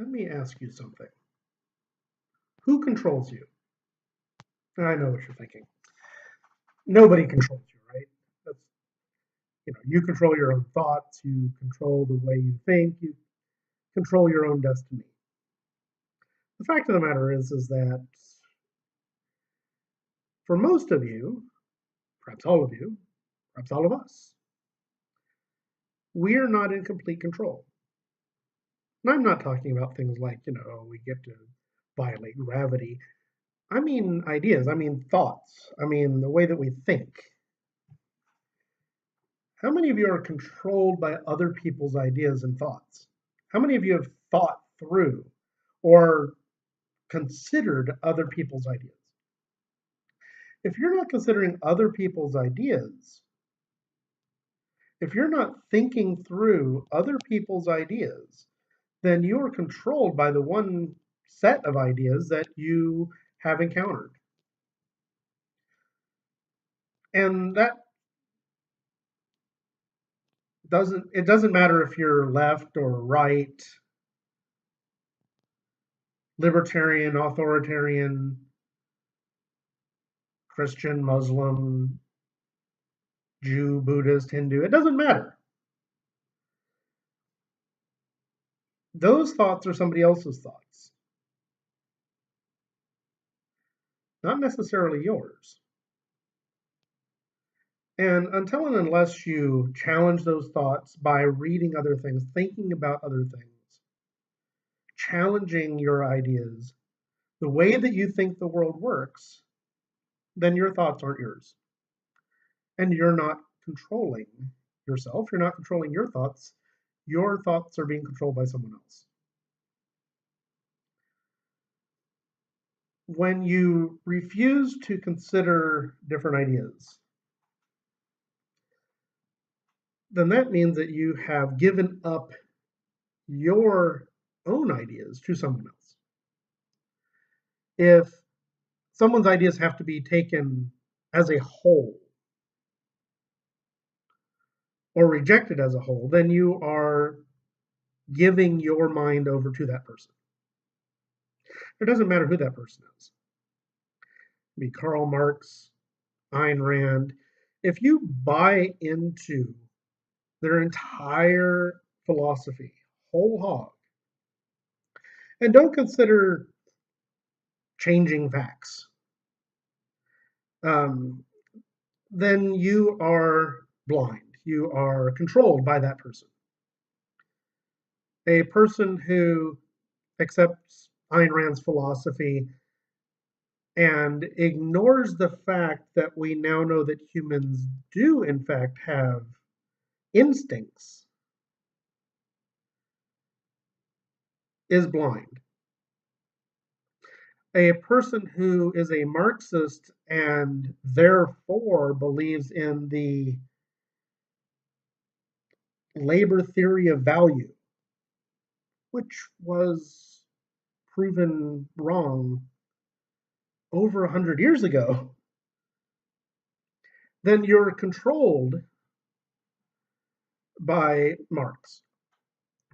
Let me ask you something. Who controls you? I know what you're thinking. Nobody controls you, right? That's, you control your own thoughts, you control the way you think, you control your own destiny. The fact of the matter is that for most of you, perhaps all of you, perhaps all of us, we're not in complete control. And I'm not talking about things like, we get to violate gravity. I mean ideas, I mean thoughts, I mean the way that we think. How many of you are controlled by other people's ideas and thoughts? How many of you have thought through or considered other people's ideas? If you're not considering other people's ideas, if you're not thinking through other people's ideas, then you are controlled by the one set of ideas that you have encountered. And that doesn't matter if you're left or right, libertarian, authoritarian, Christian, Muslim, Jew, Buddhist, Hindu, it doesn't matter. Those thoughts are somebody else's thoughts, not necessarily yours. And until and unless you challenge those thoughts by reading other things, thinking about other things, challenging your ideas, the way that you think the world works, then your thoughts aren't yours. And you're not controlling yourself. You're not controlling your thoughts. Your thoughts are being controlled by someone else. When you refuse to consider different ideas, then that means that you have given up your own ideas to someone else. If someone's ideas have to be taken as a whole or rejected as a whole, then you are giving your mind over to that person. It doesn't matter who that person is. It could be Karl Marx, Ayn Rand. If you buy into their entire philosophy, whole hog, and don't consider changing facts, then you are blind. You are controlled by that person. A person who accepts Ayn Rand's philosophy and ignores the fact that we now know that humans do, in fact, have instincts is blind. A person who is a Marxist and therefore believes in the labor theory of value, which was proven wrong over 100 years ago, then you're controlled by Marx.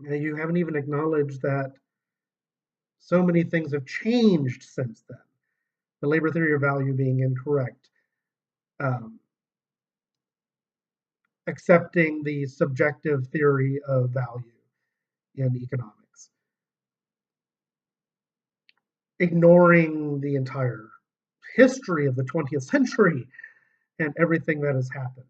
You haven't even acknowledged that so many things have changed since then. The labor theory of value being incorrect, accepting the subjective theory of value in economics, ignoring the entire history of the 20th century and everything that has happened.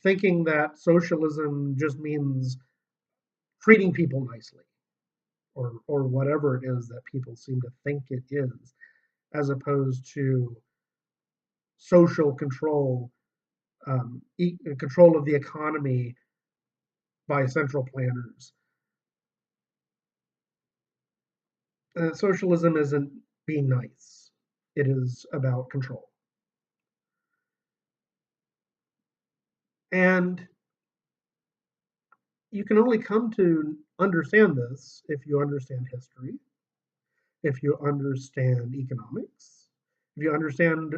Thinking that socialism just means treating people nicely, or whatever it is that people seem to think it is, as opposed to social control, control of the economy by central planners. Socialism isn't being nice. It is about control. And you can only come to understand this if you understand history, if you understand economics, if you understand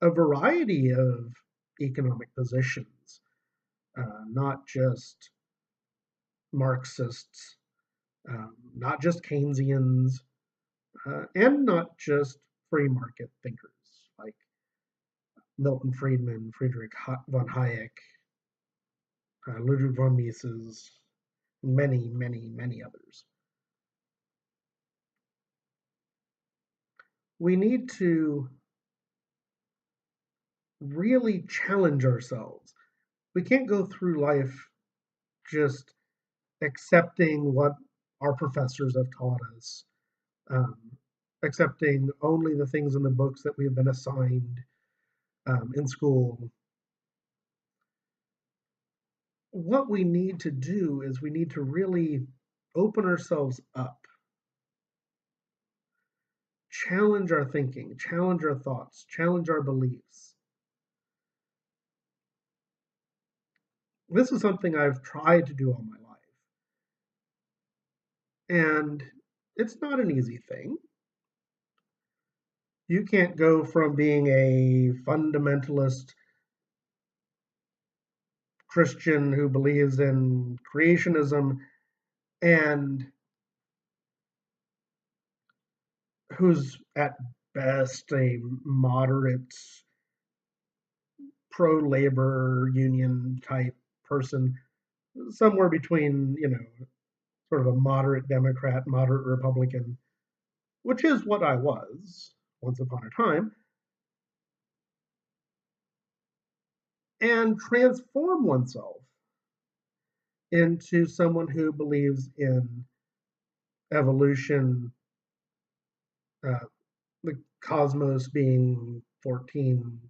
a variety of economic positions, not just Marxists, not just Keynesians, and not just free market thinkers like Milton Friedman, Friedrich von Hayek, Ludwig von Mises, many, many, many others. We need to really challenge ourselves. We can't go through life just accepting what our professors have taught us, um, accepting only the things in the books that we've been assigned in school. What we need to do is we need to really open ourselves up, challenge our thinking, challenge our thoughts, challenge our beliefs. This is something I've tried to do all my life. And it's not an easy thing. You can't go from being a fundamentalist Christian who believes in creationism and who's at best a moderate pro-labor union type person, somewhere between, sort of a moderate Democrat, moderate Republican, which is what I was once upon a time, and transform oneself into someone who believes in evolution, uh, the cosmos being 14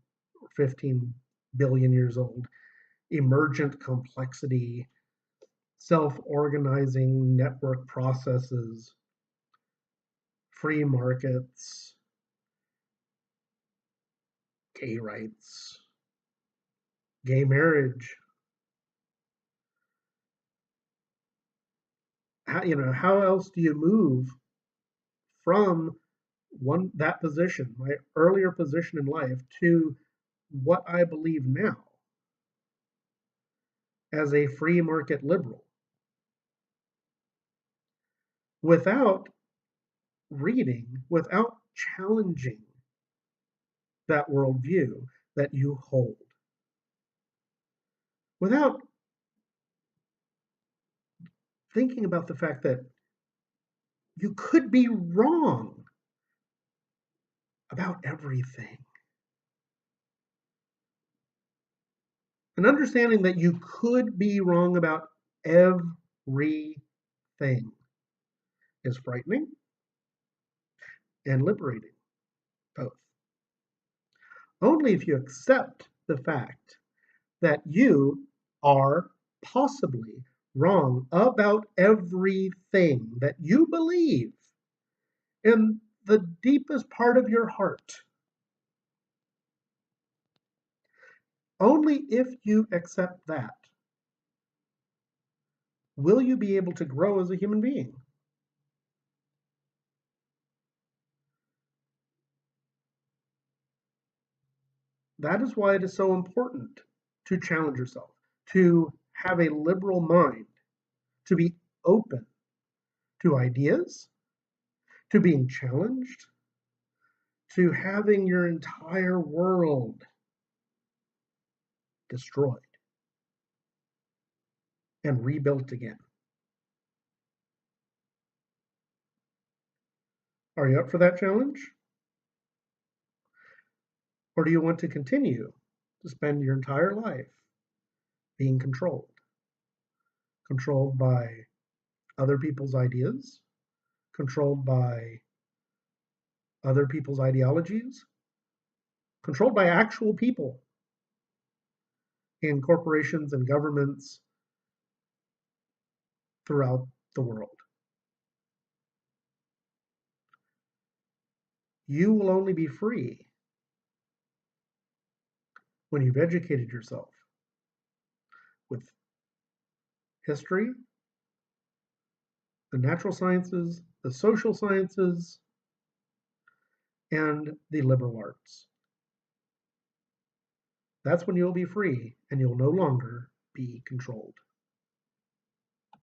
or 15 billion years old, emergent complexity, self-organizing network processes, free markets, gay rights, gay marriage. How else do you move from that position, my earlier position in life, to what I believe now as a free market liberal, without reading, without challenging that worldview that you hold, without thinking about the fact that you could be wrong about everything. And understanding that you could be wrong about everything is frightening and liberating, both. Only if you accept the fact that you are possibly wrong about everything that you believe in the deepest part of your heart. Only if you accept that will you be able to grow as a human being. That is why it is so important to challenge yourself, to have a liberal mind, to be open to ideas, to being challenged, to having your entire world destroyed and rebuilt again. Are you up for that challenge? Or do you want to continue to spend your entire life being controlled? Controlled by other people's ideas, controlled by other people's ideologies, controlled by actual people in corporations and governments throughout the world. You will only be free when you've educated yourself with history, the natural sciences, the social sciences, and the liberal arts. That's when you'll be free and you'll no longer be controlled.